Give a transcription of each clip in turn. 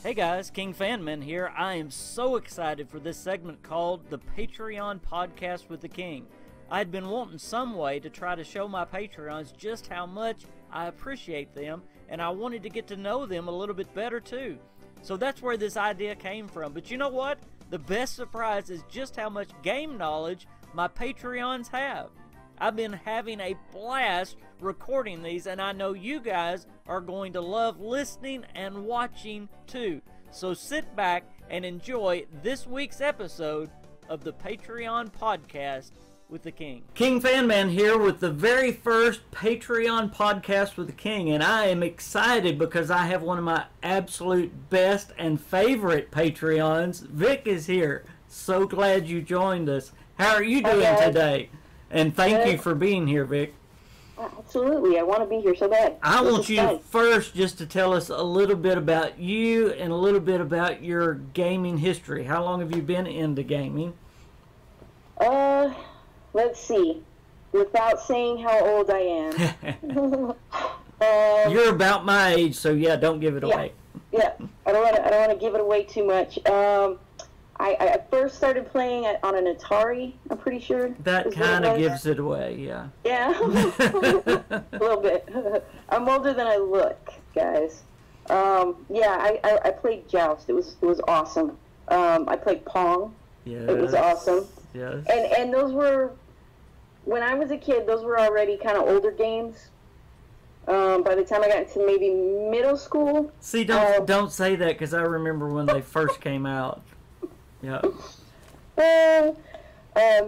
Hey guys, KingFanMan here. I am so excited for this segment called the Patreon Podcast with the King. I'd been wanting some way to try to show my Patreons just how much I appreciate them, and I wanted to get to know them a little bit better too. So that's where this idea came from. But you know what? The best surprise is just how much game knowledge my Patreons have. I've been having a blast recording these, and I know you guys are going to love listening and watching too. So sit back and enjoy this week's episode of the Patreon Podcast with the King. KingFanMan here with the very first Patreon Podcast with the King, and I am excited because I have one of my absolute best and favorite Patreons. Vic is here. So glad you joined us. How are you doing today? And thank you for being here, Vic. Absolutely. I want to be here so bad. I want you first just to tell us a little bit about you and a little bit about your gaming history. How long have you been into gaming? Let's see. Without saying how old I am. You're about my age, so yeah, don't give it away. Yeah. I don't want to give it away too much. I first started playing on an Atari, I'm pretty sure. That kind of gives it away, yeah. Yeah, a little bit. I'm older than I look, guys. Yeah, I played Joust. It was awesome. I played Pong. Yes. It was awesome. Yes. And those were, when I was a kid, those were already kind of older games. By the time I got into maybe middle school. See, don't say that, because I remember when they first came out. Yeah.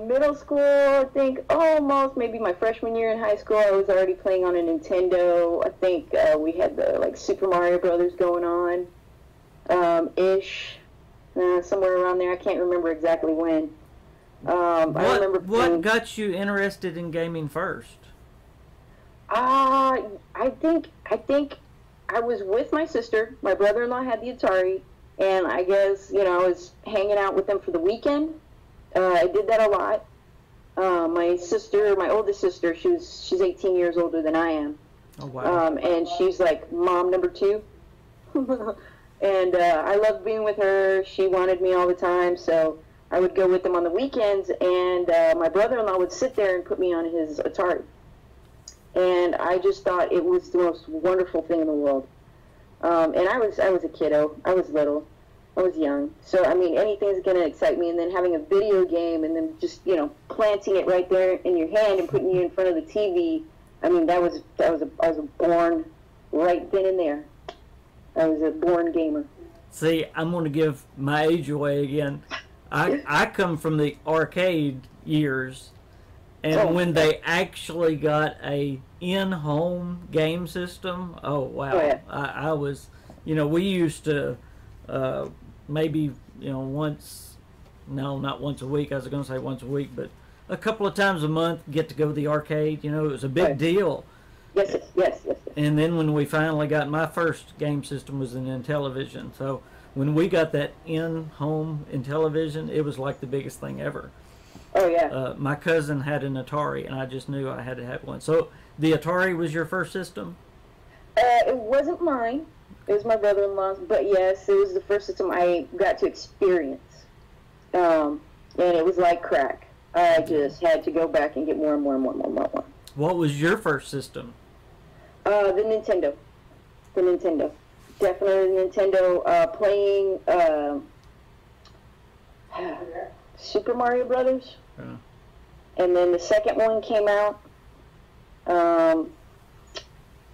Middle school, I think almost maybe my freshman year in high school, I was already playing on a Nintendo. I think we had the Super Mario Brothers going on, somewhere around there. I can't remember exactly when. What got you interested in gaming first? I think I was with my sister. My brother-in-law had the Atari. And I guess, I was hanging out with them for the weekend. I did that a lot. My oldest sister, she's 18 years older than I am. Oh, wow. And she's like mom number 2. And I loved being with her. She wanted me all the time, so I would go with them on the weekends. And my brother-in-law would sit there and put me on his Atari. And I just thought it was the most wonderful thing in the world. And I was a kiddo. I was little. I was young. So, I mean, anything's going to excite me. And then having a video game and then just, planting it right there in your hand and putting you in front of the TV. I mean, I was born right then and there. I was a born gamer. See, I'm going to give my age away again. I come from the arcade years. And when they actually got a in-home game system, oh, wow. Oh, yeah. I was, we used to maybe, not once a week. I was going to say once a week, but a couple of times a month get to go to the arcade. It was a big deal. Yes. And then when we finally got, my first game system was an Intellivision. So when we got that in-home Intellivision, it was like the biggest thing ever. Oh, yeah. My cousin had an Atari, and I just knew I had to have one. So the Atari was your first system? It wasn't mine. It was my brother-in-law's. But, yes, it was the first system I got to experience. And it was like crack. I just had to go back and get more and more. What was your first system? The Nintendo. Definitely the Nintendo. Playing Super Mario Brothers. Yeah. And then the second one came out. I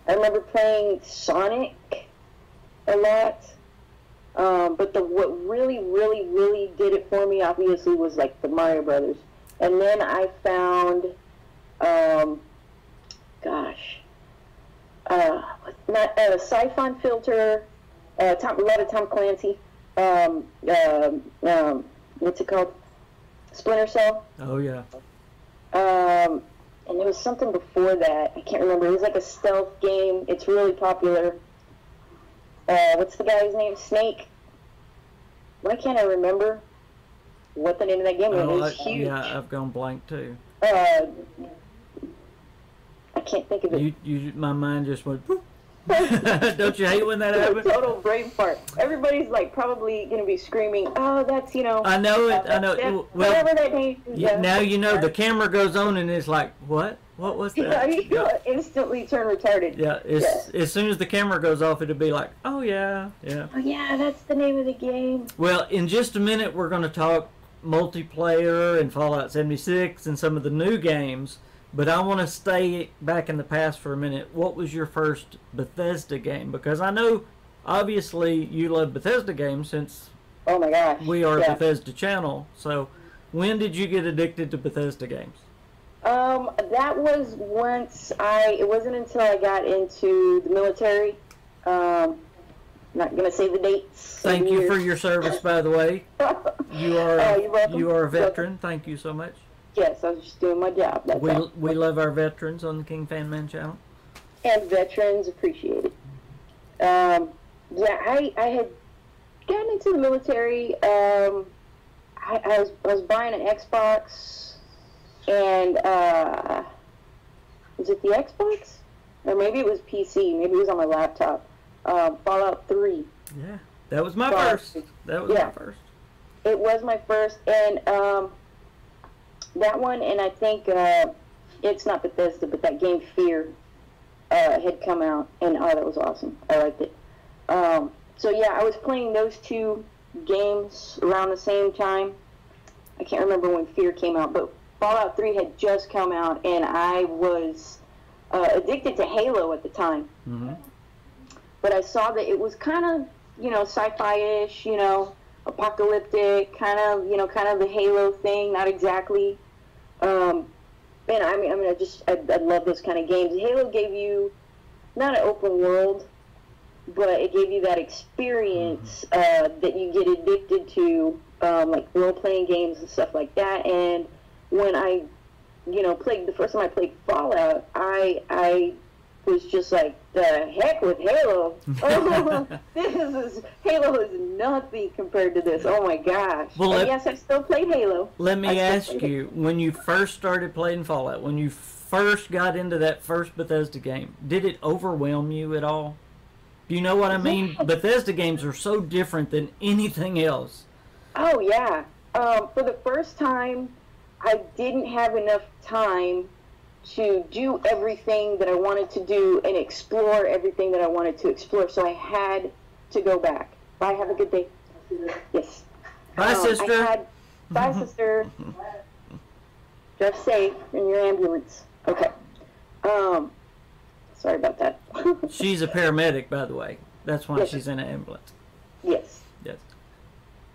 remember playing Sonic a lot. But what really did it for me, obviously, was like the Mario Brothers. And then I found, Siphon Filter, a lot of Tom Clancy. What's it called? Splinter Cell. Oh, yeah. And there was something before that. I can't remember. It was like a stealth game. It's really popular. What's the guy's name? Snake? Why can't I remember what the name of that game was? It was huge. Yeah, I've gone blank, too. I can't think of it. My mind just went, whoop. Don't you hate when that happens? Total brain fart. Everybody's like probably gonna be screaming, "Oh, that's I know it. I know. Well, Well, that name is, now you know the camera goes on and it's like, what? What was that? You instantly turn retarded. Yeah. As soon as the camera goes off, it'll be like, oh yeah. Oh yeah, that's the name of the game. Well, in just a minute, we're going to talk multiplayer and Fallout 76 and some of the new games. But I want to stay back in the past for a minute. What was your first Bethesda game? Because I know, obviously, you love Bethesda games since oh my gosh, we are a Bethesda channel. So, when did you get addicted to Bethesda games? That was it wasn't until I got into the military. Not gonna say the dates. Thank you for your service, by the way. You are you're welcome. You are a veteran. Thank you so much. Yes, I was just doing my job. That's all. We love our veterans on the KingFanMan channel. And veterans appreciate it. I had gotten into the military. I was buying an Xbox, and was it the Xbox? Or maybe it was PC. Maybe it was on my laptop. Fallout 3. Yeah, that was my first. That was my first. It was my first, and that one, and I think it's not Bethesda, but that game Fear had come out, and that was awesome. I liked it. So yeah, I was playing those two games around the same time. I can't remember when Fear came out, but Fallout 3 had just come out, and I was addicted to Halo at the time. Mm-hmm. But I saw that it was kind of, sci-fi-ish, apocalyptic, kind of the Halo thing, not exactly. And I love those kind of games. Halo gave you not an open world, but it gave you that experience that you get addicted to, like role-playing games and stuff like that. And when I, played the first time I played Fallout, I was just like, the heck with Halo. Halo is nothing compared to this. Oh my gosh. Well, yes, I still play Halo. Let me ask you, when you first started playing Fallout, when you first got into that first Bethesda game, did it overwhelm you at all? Do you know what I mean? Bethesda games are so different than anything else. Oh yeah. For the first time, I didn't have enough time to do everything that I wanted to do and explore everything that I wanted to explore. So I had to go back. Bye, have a good day. Yes. Bye, sister. Bye, sister. Drive safe in your ambulance. Okay. Sorry about that. She's a paramedic, by the way. That's why she's in an ambulance. Yes. Yes.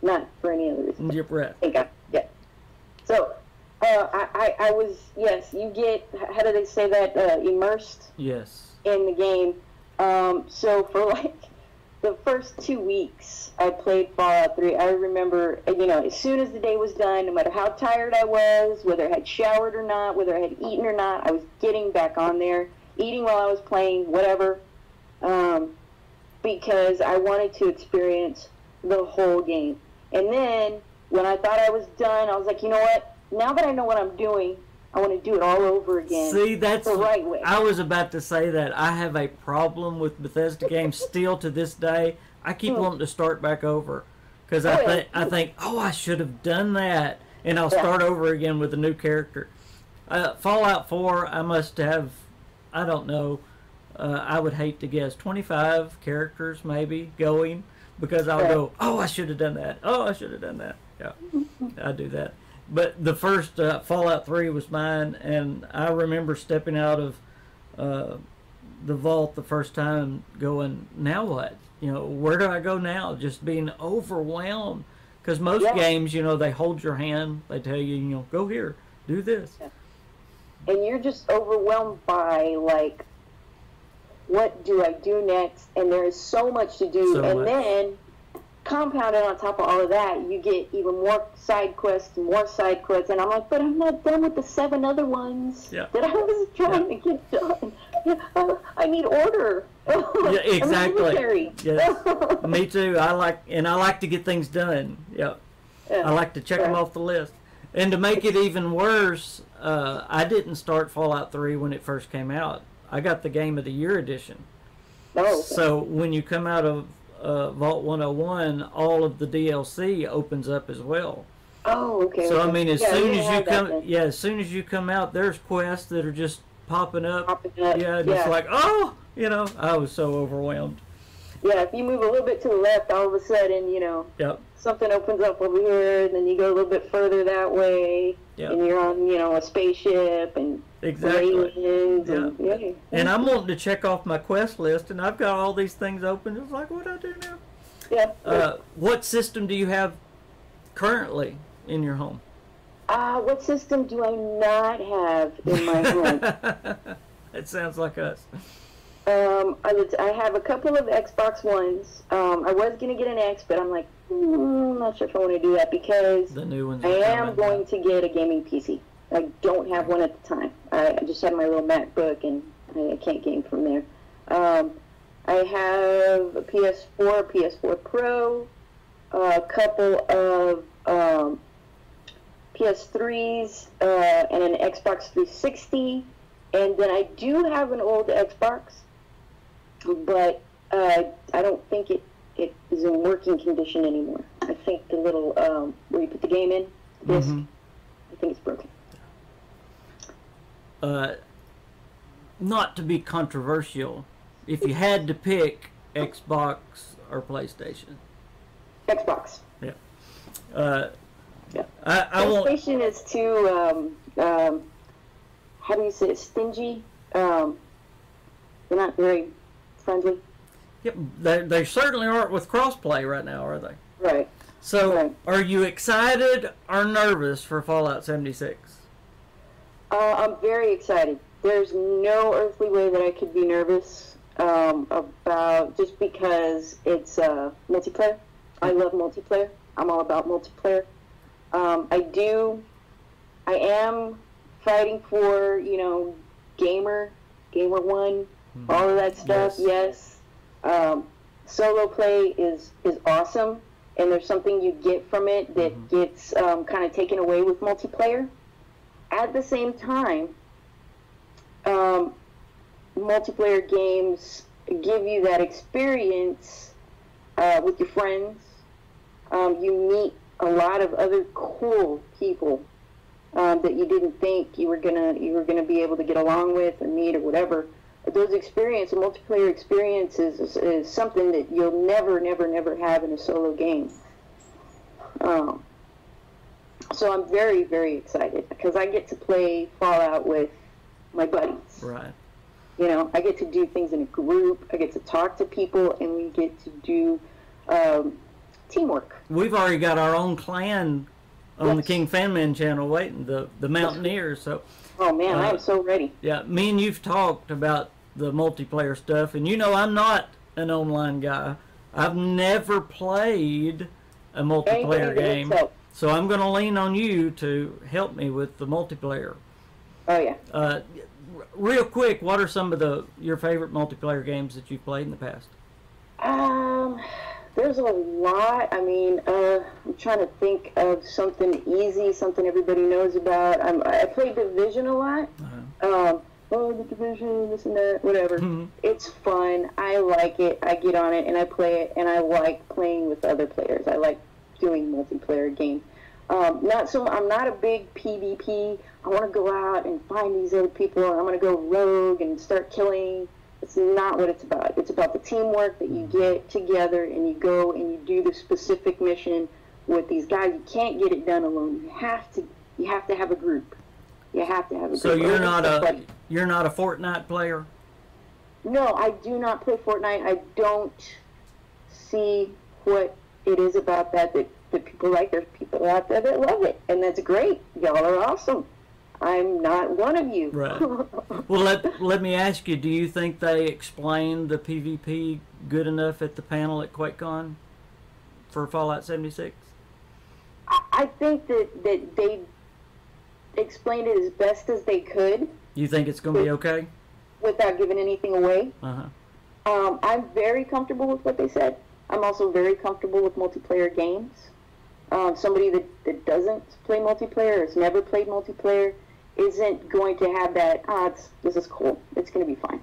Not for any other reason. Your breath. Thank God. Yeah. So, I was, yes, you get, how do they say that, immersed? Yes. In the game. So for like the first 2 weeks I played Fallout 3, I remember, as soon as the day was done, no matter how tired I was, whether I had showered or not, whether I had eaten or not, I was getting back on there, eating while I was playing, whatever, because I wanted to experience the whole game. And then when I thought I was done, I was like, you know what? Now that I know what I'm doing, I want to do it all over again. See, that's the right way. I was about to say that. I have a problem with Bethesda games still to this day. I keep wanting to start back over because I think, I should have done that, and I'll start over again with a new character. Fallout 4, I must have, I don't know, I would hate to guess, 25 characters maybe going, because I'll go, I should have done that. Oh, I should have done that. Yeah, I do that. But the first Fallout 3 was mine, and I remember stepping out of the vault the first time going, now what? Where do I go now? Just being overwhelmed. Because most games, they hold your hand. They tell you, go here, do this. Yeah. And you're just overwhelmed by, like, what do I do next? And there is so much to do. Then compounded on top of all of that, you get even more side quests, and I'm like, but I'm not done with the 7 other ones that I was trying to get done. I need order. Yeah, exactly. Yes. Me too. I like to get things done. Yeah. I like to check them off the list. And to make it even worse, I didn't start Fallout 3 when it first came out. I got the Game of the Year edition. Oh. So when you come out of Vault 101, all of the DLC opens up as well. Oh, okay. So okay. I mean, as Yeah, soon as you come, as soon as you come out, there's quests that are just popping up. Yeah, and it's like, oh, you know, I was so overwhelmed. Yeah, if you move a little bit to the left, all of a sudden, you know, yep. something opens up over here, and then you go a little bit further that way, yep. and you're on, you know, a spaceship and aliens. Yep. And, and I'm wanting to check off my quest list, and I've got all these things open. It's like, what do I do now? Yeah. What system do you have currently in your home? What system do I not have in my home? It sounds like us. I have a couple of Xbox Ones. I was going to get an X, but I'm like, I'm not sure if I want to do that because the new ones I am going to get a gaming PC. I don't have one at the time. I just have my little MacBook, and I can't game from there. I have a PS4, PS4 Pro, a couple of PS3s, and an Xbox 360, and then I do have an old Xbox, but I don't think it is in working condition anymore. I think the little where you put the game in, disc, I think it's broken. Not to be controversial, if you had to pick Xbox or PlayStation. Xbox. Yeah. Yeah. PlayStation is too, how do you say it, stingy? They're not very friendly. Yep, they certainly aren't with crossplay right now, are they? Right. So, right. Are you excited or nervous for Fallout 76? I'm very excited. There's no earthly way that I could be nervous about, just because it's multiplayer. I love multiplayer. I'm all about multiplayer. I am fighting for, you know, Gamer 1, all of that stuff, yes. Solo play is awesome, and there's something you get from it that gets kind of taken away with multiplayer. At the same time, multiplayer games give you that experience with your friends. You meet a lot of other cool people that you didn't think you were gonna be able to get along with or meet or whatever. Those multiplayer experiences is something that you'll never have in a solo game. So I'm very, very excited because I get to play Fallout with my buddies. Right. You know, I get to do things in a group. I get to talk to people, and we get to do teamwork. We've already got our own clan on the KingFanMan channel waiting, the Mountaineers. So. Oh man, I am so ready. Yeah, me and you've talked about the multiplayer stuff, and you know I'm not an online guy. I've never played a multiplayer game, so I'm going to lean on you to help me with the multiplayer. Oh yeah. Real quick, what are some of your favorite multiplayer games that you've played in the past? There's a lot. I mean, I'm trying to think of something easy, something everybody knows about. I play Division a lot. The Division, this and that, whatever. It's fun. I like it. I get on it and I play it, and I like playing with other players. I like doing multiplayer games. I'm not a big PvP. I want to go out and find these other people, and I'm going to go rogue and start killing. It's not what it's about. It's about the teamwork that you get together and you go and you do the specific mission with these guys. You can't get it done alone. You have to have a group. You have to have a group. So you're not a Fortnite player? No, I do not play Fortnite. I don't see what it is about that people like. There's people out there that love it, and that's great. Y'all are awesome. I'm not one of you. Right. Well, let me ask you, do you think they explained the PvP good enough at the panel at QuakeCon for Fallout 76? I think that they explained it as best as they could. You think it's going to be okay? Without giving anything away. Uh-huh. I'm very comfortable with what they said. I'm also very comfortable with multiplayer games. Somebody that doesn't play multiplayer, has never played multiplayer, isn't going to have that, this is cool, it's going to be fine.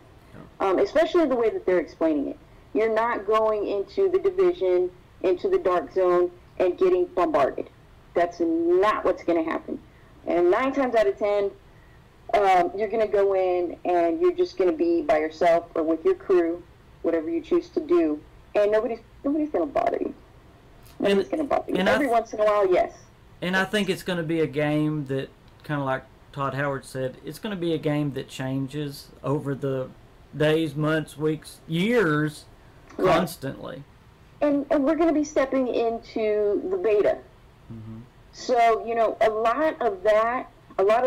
especially the way that they're explaining it. You're not going into the division, into the dark zone, and getting bombarded. That's not what's going to happen. And 9 times out of 10, you're going to go in and you're just going to be by yourself or with your crew, whatever you choose to do, and nobody's going to bother you. Nobody's going to bother you. Every once in a while, yes. And I think it's going to be a game that, kind of like Todd Howard said, it's going to be a game that changes over the days, months, weeks, years, constantly. And we're going to be stepping into the beta. Mm-hmm. So, you know, a lot of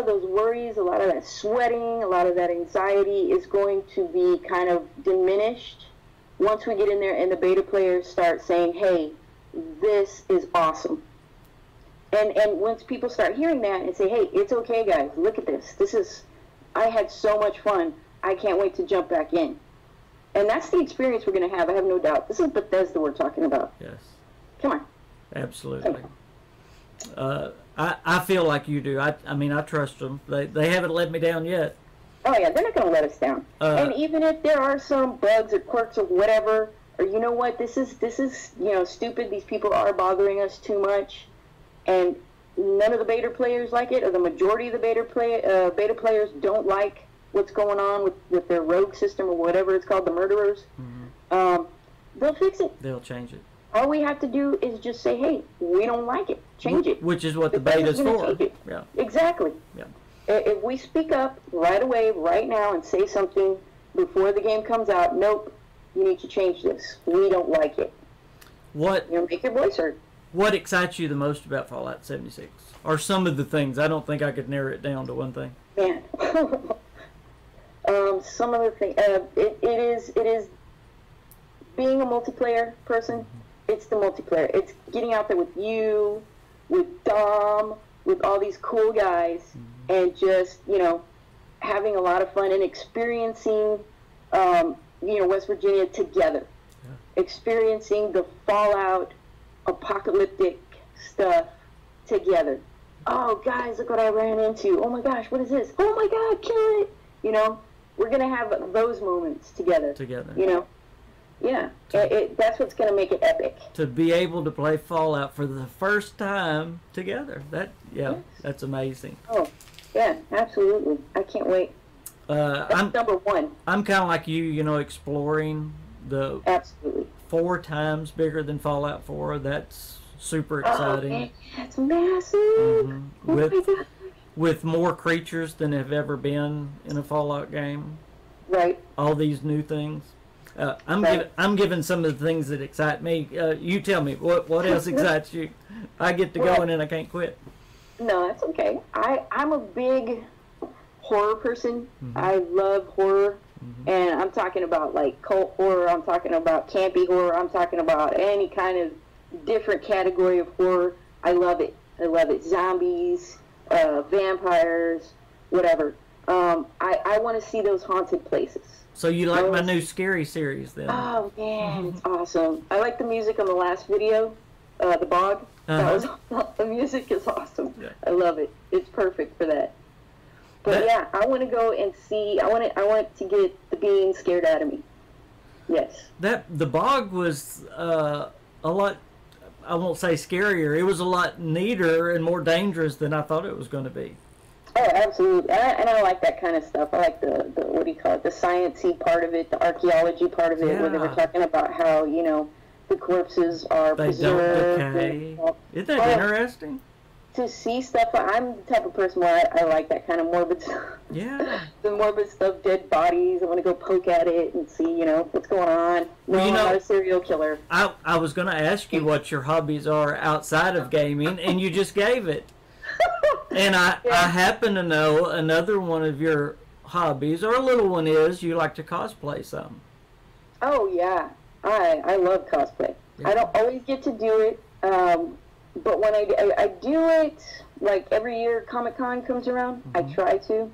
those worries, a lot of that sweating, a lot of that anxiety is going to be kind of diminished once we get in there and the beta players start saying, hey, this is awesome. And once people start hearing that and say, hey, it's okay, guys, look at this. I had so much fun. I can't wait to jump back in. And that's the experience we're going to have, I have no doubt. This is Bethesda we're talking about. Yes. Come on. Absolutely. I feel like you do. I mean, I trust them. They haven't let me down yet. Oh, yeah, they're not going to let us down. And even if there are some bugs or quirks or whatever, or you know what, this is you know, stupid. These people are bothering us too much. And none of the beta players like it, or the majority of the beta players don't like what's going on with their rogue system or whatever it's called, the murderers. Mm-hmm. They'll fix it. They'll change it. All we have to do is just say, hey, we don't like it. Change it. Which is what the beta's for. Yeah. Exactly. Yeah. If we speak up right away, right now, and say something before the game comes out, nope, you need to change this. We don't like it. What? You know, make your voice heard. What excites you the most about Fallout 76? Or some of the things? I don't think I could narrow it down to one thing. Man. Some of the things. It is being a multiplayer person. Mm-hmm. It's the multiplayer. It's getting out there with you, with Dom, with all these cool guys, mm-hmm. and just, you know, having a lot of fun and experiencing, you know, West Virginia together. Yeah. Experiencing the Fallout apocalyptic stuff together. Oh, guys, look what I ran into. Oh, my gosh, what is this? Oh, my God, kill it. You know, we're going to have those moments together. You know? Yeah, that's what's going to make it epic. To be able to play Fallout for the first time together. Yes. That's amazing. Oh, yeah, absolutely. I can't wait. That's number one. I'm kind of like you know, exploring the... Absolutely. 4 times bigger than Fallout 4. That's super exciting. Oh, man, that's massive. Mm-hmm. Oh, my God. With more creatures than have ever been in a Fallout game. Right. All these new things. I'm giving some of the things that excite me. You tell me, what else excites you? I get to go and I can't quit. No, that's okay. I'm a big horror person. Mm-hmm. I love horror. Mm-hmm. And I'm talking about like cult horror. I'm talking about campy horror. I'm talking about any kind of different category of horror. I love it. I love it. Zombies, vampires, whatever. I want to see those haunted places. So you like my new scary series then? Oh, man, it's awesome. I like the music on the last video, The Bog. Uh-huh. The music is awesome. Yeah. I love it. It's perfect for that. But yeah, I want to go and see. I want to get the being scared out of me. Yes. The Bog was a lot. I won't say scarier. It was a lot neater and more dangerous than I thought it was going to be. Oh, absolutely. And I like that kind of stuff. I like the what do you call it? The sciencey part of it, the archaeology part of it, where they were talking about how, you know, the corpses are preserved. Don't decay. Isn't that interesting? To see stuff, I'm the type of person where I like that kind of morbid stuff. Yeah. The morbid stuff, dead bodies. I want to go poke at it and see, you know, what's going on. No, I'm not a serial killer. I was going to ask you what your hobbies are outside of gaming, and you just gave it. And I happen to know another one of your hobbies, or a little one, is you like to cosplay some. Oh, yeah. I love cosplay. Yeah. I don't always get to do it. But when I do it, like every year Comic-Con comes around, mm-hmm. I try to.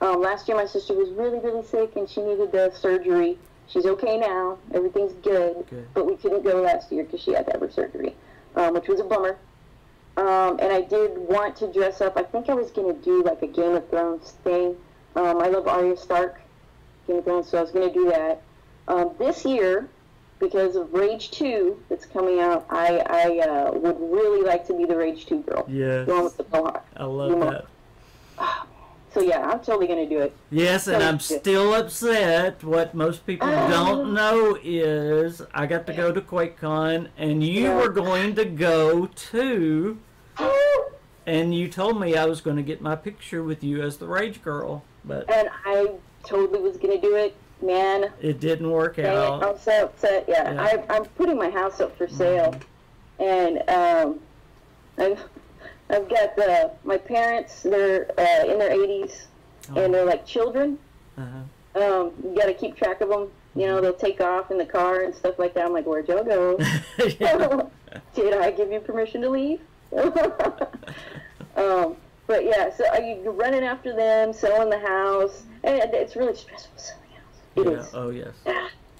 Last year my sister was really, really sick and she needed the surgery. She's okay now. Everything's good. But we couldn't go last year because she had to have her surgery, which was a bummer. And I did want to dress up. I think I was going to do like a Game of Thrones thing. I love Arya Stark. Game of Thrones, so I was going to do that. This year, because of Rage 2 that's coming out, I would really like to be the Rage 2 girl. Yes. The one with the mohawk. I love that. So yeah, I'm totally going to do it. Yes, and I'm still upset. What most people don't know is I got to go to QuakeCon, and you were going to go too. And you told me I was going to get my picture with you as the Rage Girl. And I totally was going to do it, man. It didn't work out. I'm so upset. Yeah. I'm putting my house up for sale. And I've got my parents, they're in their 80s, and they're like children. You got to keep track of them. You know, they'll take off in the car and stuff like that. I'm like, where'd y'all go? Did I give you permission to leave? But yeah, so you're running after them, selling the house, and it's really stressful selling the house. It is. Oh yes.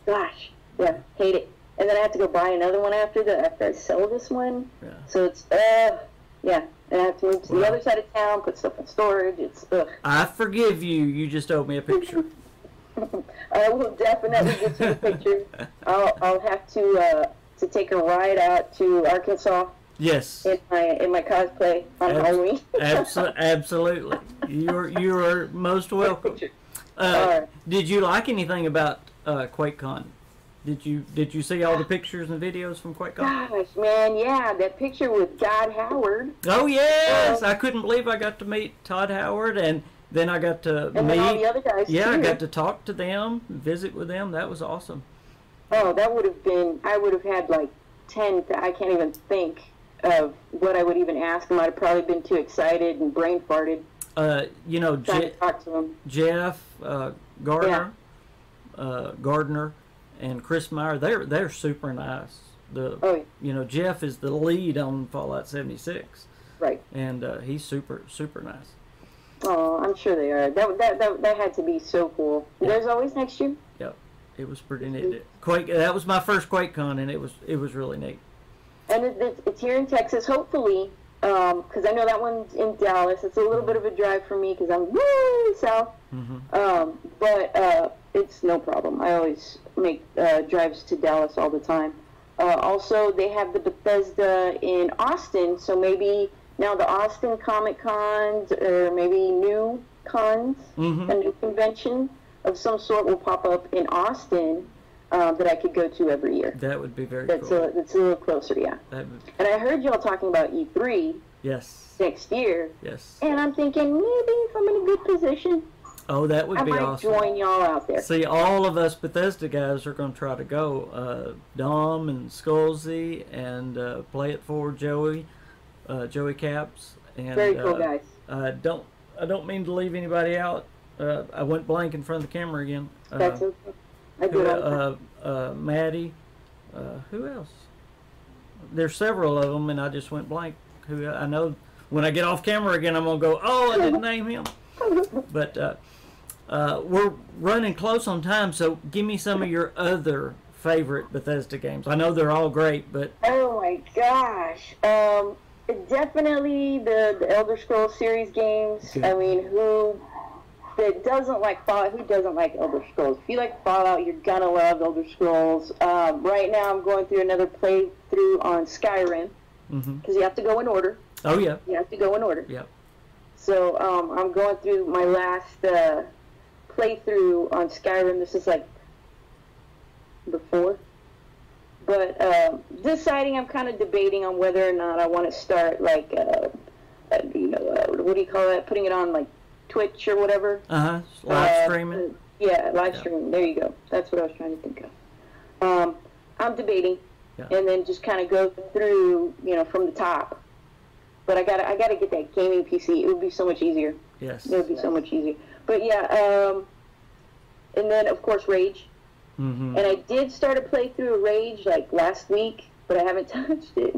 Gosh, yeah, hate it. And then I have to go buy another one after I sell this one. Yeah. So it's yeah, and I have to move to the other side of town, put stuff in storage. It's I forgive you. You just owe me a picture. I will definitely get you a picture. I'll have to take a ride out to Arkansas. Yes. In my cosplay on Halloween. Absolutely. You are most welcome. Did you like anything about QuakeCon? Did you see all the pictures and videos from QuakeCon? Gosh, man, yeah, that picture with Todd Howard. Oh yes, I couldn't believe I got to meet Todd Howard, and then I got to meet all the other guys. Yeah, too. I got to talk to them, visit with them. That was awesome. Oh, that would have been. I would have had like 10. I can't even think of what I would even ask them. I'd have probably been too excited and brain farted. You know, trying to talk to them. Jeff Gardner, and Chris Meyer. They're super nice. You know, Jeff is the lead on Fallout 76. Right. And he's super nice. Oh, I'm sure they are. That had to be so cool. Yep. There's always next year. Yep. It was pretty neat. That was my first QuakeCon, and it was really neat. And it's here in Texas, hopefully, because I know that one's in Dallas. It's a little bit of a drive for me because I'm way south. But it's no problem. I always make drives to Dallas all the time. Also, they have the Bethesda in Austin, so maybe now the Austin Comic Cons or maybe new cons, a new convention of some sort will pop up in Austin. That I could go to every year. That would be very cool. That's a little closer, yeah. And I heard y'all talking about E3 next year. Yes. And I'm thinking, maybe if I'm in a good position, oh, that would be awesome. I might join y'all out there. See, all of us Bethesda guys are going to try to go. Dom and Skullsy and Play It For Joey Caps. And, very cool guys. I don't mean to leave anybody out. I went blank in front of the camera again. That's okay. Maddie, who else? There's several of them, and I just went blank. Who I know when I get off camera again, I'm gonna go, oh, I didn't name him. But we're running close on time, so give me some of your other favorite Bethesda games. I know they're all great, but oh my gosh, definitely the Elder Scrolls series games. Okay. I mean, who doesn't like Fallout? Who doesn't like Elder Scrolls? If you like Fallout, you're gonna love Elder Scrolls. Right now, I'm going through another playthrough on Skyrim because you have to go in order. Oh yeah. You have to go in order. Yeah. So I'm going through my last playthrough on Skyrim. This is like before, but deciding. I'm kind of debating on whether or not I want to start like what do you call that? Putting it on like Twitch or whatever. Live streaming. Yeah, live streaming. There you go. That's what I was trying to think of. I'm debating, and then just kind of go through, from the top. But I gotta get that gaming PC. It would be so much easier. Yes. It would be so much easier. But yeah, and then of course Rage. And I did start a playthrough of Rage like last week, but I haven't touched it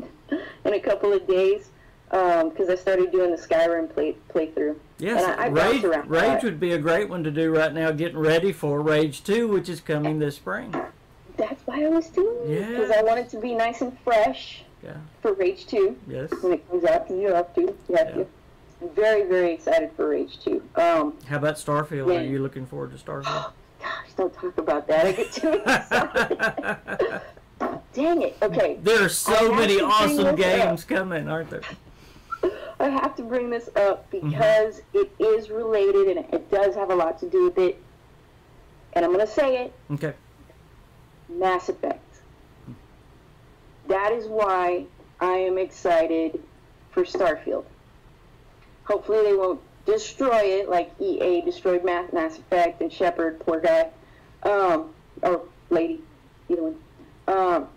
in a couple of days. Because I started doing the Skyrim playthrough. Yes, Rage would be a great one to do right now, getting ready for Rage 2, which is coming this spring. That's why I was doing it, because I want it to be nice and fresh for Rage 2. Yes. When it comes out, because you have to. I'm very, very excited for Rage 2. How about Starfield? Are you looking forward to Starfield? Gosh, don't talk about that. I get too excited. Dang it. Okay. There are so many awesome games coming, aren't there? I have to bring this up because it is related and it does have a lot to do with it. And I'm going to say it. Okay. Mass Effect. That is why I am excited for Starfield. Hopefully they won't destroy it like EA destroyed Mass Effect and Shepard, poor guy. Or lady, either one.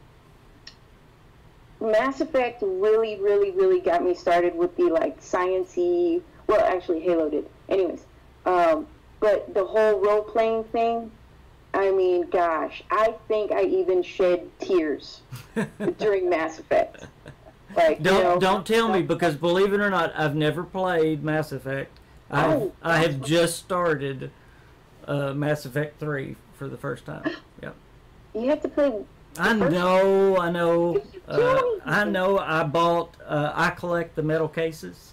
Mass Effect really, really, really got me started with the, like, science-y... Well, actually, Halo did. Anyways. But the whole role-playing thing, I mean, gosh, I think I even shed tears during Mass Effect. Like, don't tell me, because believe it or not, I've never played Mass Effect. I have just started Mass Effect 3 for the first time. Yep. You have to play... I know. I know. I collect the metal cases.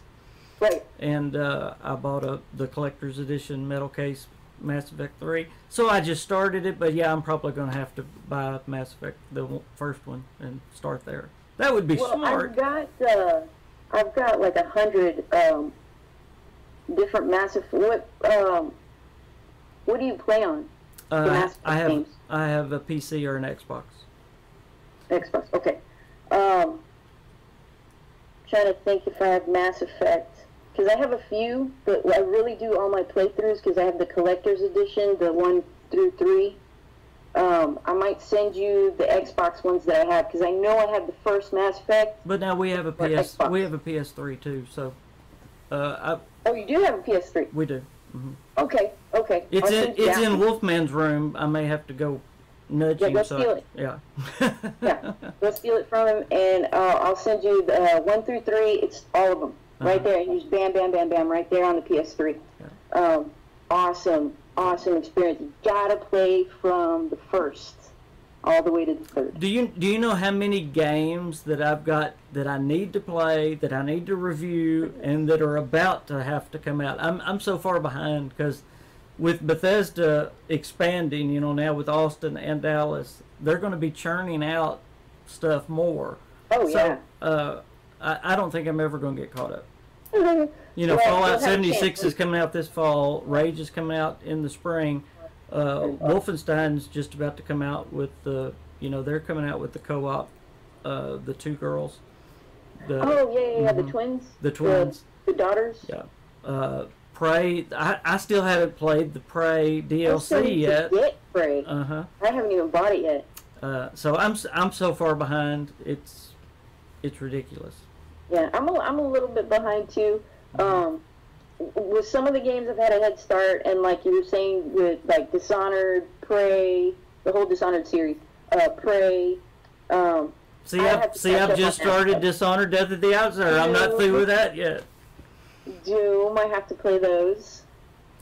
Right. And I bought the collector's edition metal case Mass Effect 3. So I just started it, but yeah, I'm probably going to have to buy Mass Effect, the first one, and start there. That would be smart. I've got like 100 different Mass Effect. What do you play on? I have a PC or an Xbox. Xbox, okay. Trying to think if I have Mass Effect, because I have a few, but I really do all my playthroughs because I have the collector's edition, the 1 through 3. I might send you the Xbox ones that I have because I know I have the first Mass Effect. But now we have a PS3 too, so. Oh, you do have a PS3. We do. Mm-hmm. Okay. It's in Wolfman's room. I may have to go nudge him. Steal it. Yeah. Yeah, go steal it from him, and I'll send you the 1 through 3. It's all of them right there. You just bam, bam, bam, bam, right there on the PS3. Yeah. Awesome experience. You gotta play from the first all the way to the third. Do you know how many games that I've got that I need to play, that I need to review, and that are about to have to come out? I'm so far behind because with Bethesda expanding, now with Austin and Dallas, they're going to be churning out stuff more. Oh, yeah. So, I don't think I'm ever going to get caught up. Well, Fallout 76 is coming out this fall. Rage is coming out in the spring. Wolfenstein's just about to come out with they're coming out with the co-op, the two girls. The twins. The twins. The daughters. Yeah. Prey. I still haven't played the Prey DLC yet. Get Prey. I haven't even bought it yet. So I'm so far behind. It's ridiculous. Yeah, I'm a little bit behind too. With some of the games I've had a head start, and like you were saying with like Dishonored, Prey, the whole Dishonored series, Prey. I've just started Dishonored: Death of the Outsider. I'm not through with that yet. Doom, I have to play those.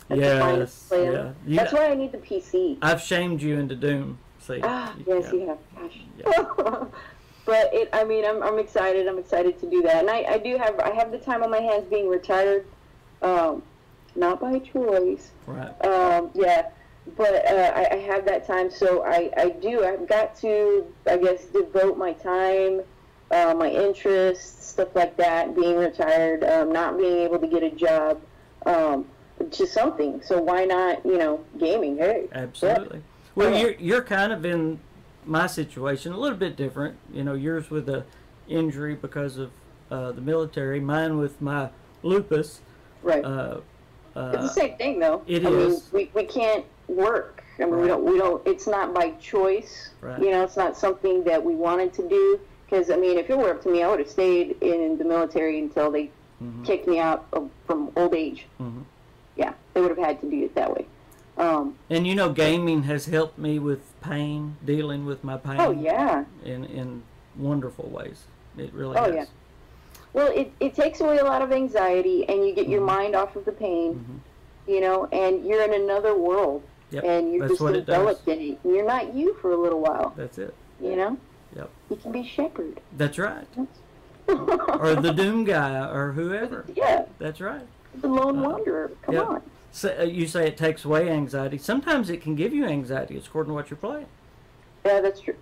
Yes, yeah. That's why I need the PC. I've shamed you into Doom. See. Yes, you have. Gosh. Yeah. But I'm excited. I'm excited to do that, and I have the time on my hands being retired, not by choice. Right. Yeah, but I have that time, so I've got to, I guess, devote my time, my interests, stuff like that. Being retired, not being able to get a job, to something. So why not, gaming? Hey. Absolutely. Yeah. Well, you're kind of in my situation, a little bit different. Yours with the injury because of the military, mine with my lupus. Right. It's the same thing, though. It is. We can't work. I mean, right. we don't. It's not by choice. Right. It's not something that we wanted to do. Because if it were up to me, I would have stayed in the military until they kicked me out from old age. Yeah, they would have had to do it that way. And gaming has helped me with pain, dealing with my pain. Oh, yeah. In wonderful ways. It really has. Yeah. Well, it takes away a lot of anxiety, and you get your mind off of the pain, and you're in another world. Yep. And you're just enveloped in it. And you're not you for a little while. That's it. Yep. You can be Shepard. That's right. or the Doom guy, or whoever. Yeah. That's right. The Lone Wanderer. Come on. So, you say it takes away anxiety. Sometimes it can give you anxiety. It's according to what you're playing. Yeah, that's true.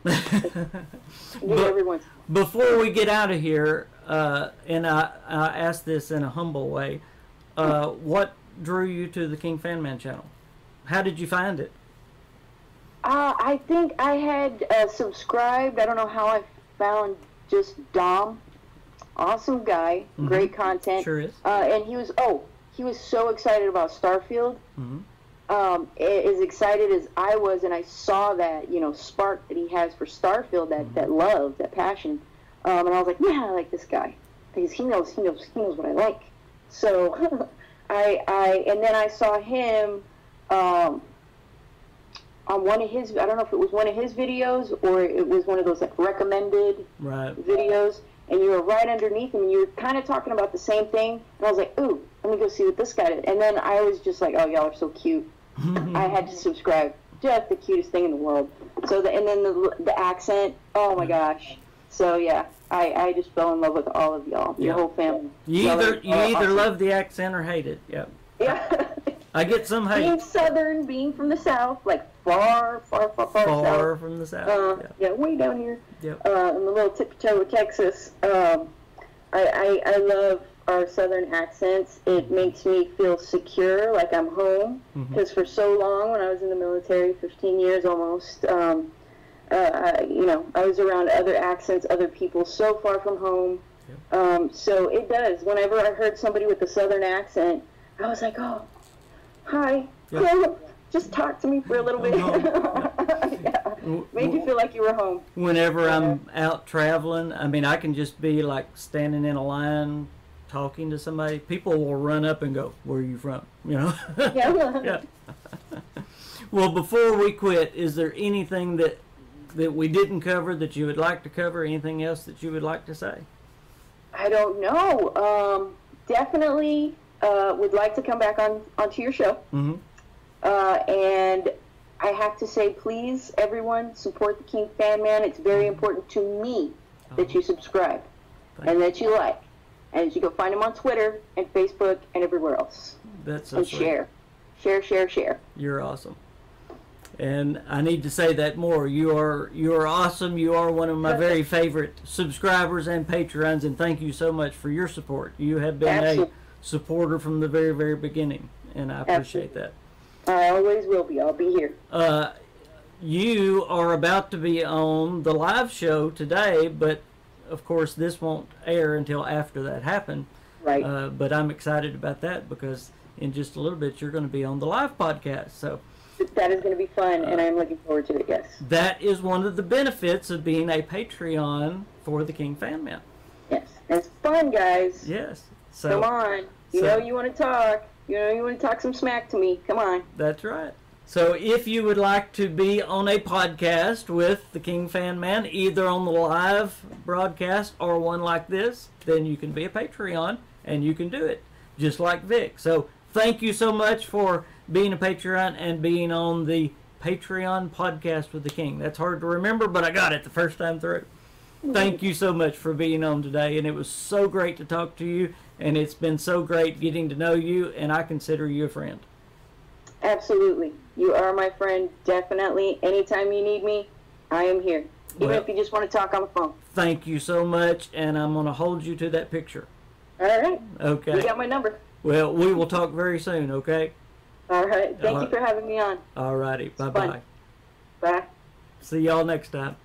Before we get out of here, and I ask this in a humble way, what drew you to the KingFanMan channel? How did you find it? I think I had subscribed. I don't know how I found just Dom. Awesome guy. Mm-hmm. Great content. Sure is. And he was so excited about Starfield. Mm-hmm. As excited as I was, and I saw that, spark that he has for Starfield, that love, that passion. And I was like, man, I like this guy. Because he knows what I like. So, and then I saw him, on one of his, I don't know if it was one of his videos, or it was one of those, like, recommended videos, and you were right underneath him, and you were kind of talking about the same thing, and I was like, ooh, let me go see what this guy did. And then I was just like, oh, y'all are so cute. I had to subscribe. Just the cutest thing in the world. So, and then the accent, oh my gosh. So, yeah, I just fell in love with all of y'all, your whole family. You either love the accent or hate it. Yep. Yeah. I get some hate. Being Southern, being from the South, like far south. Far from the South. Yeah, way down here. Yep. In the little tip-toe of Texas. I love our Southern accents. It makes me feel secure, like I'm home. Because for so long, when I was in the military, 15 years almost, I was around other accents, other people, so far from home. Yep. So it does. Whenever I heard somebody with a Southern accent, I was like, oh, hi. Yep. Just talk to me for a little bit. Yeah. Made you feel like you were home. Whenever I'm out traveling, I mean, I can just be like standing in a line talking to somebody. People will run up and go, where are you from? Yeah. Yeah. Well, before we quit, is there anything that we didn't cover that you would like to cover? Anything else that you would like to say? I don't know. Definitely would like to come back onto your show. And I have to say, please, everyone, support the KingFanMan. It's very important to me that you subscribe and that you like. And that you go find him on Twitter and Facebook and everywhere else. That's so and sweet. Share. You're awesome. And I need to say that more. You are awesome. You are one of my very favorite subscribers and patrons, and thank you so much for your support. You have been a supporter from the very, very beginning, and I appreciate that. I always will be. I'll be here. You are about to be on the live show today, but of course this won't air until after that happened. Right. But I'm excited about that because in just a little bit you're going to be on the live podcast. So that is going to be fun, and I'm looking forward to it, yes. That is one of the benefits of being a Patreon for the KingFanMan. Yes. And it's fun, guys. Yes. So, come on. You know you want to talk. You know you want to talk some smack to me. Come on. That's right. So if you would like to be on a podcast with the KingFanMan, either on the live broadcast or one like this, then you can be a Patreon, and you can do it, just like Vic. So thank you so much for being a Patreon and being on the Patreon podcast with the King. That's hard to remember, but I got it the first time through. Thank you so much for being on today, and it was so great to talk to you, and it's been so great getting to know you, and I consider you a friend. Absolutely. You are my friend, definitely. Anytime you need me, I am here. Even if you just want to talk on the phone. Thank you so much, and I'm going to hold you to that picture. All right. Okay. You got my number. Well, we will talk very soon, okay? All right. Thank you for having me on. All righty. Bye-bye. Bye. See y'all next time.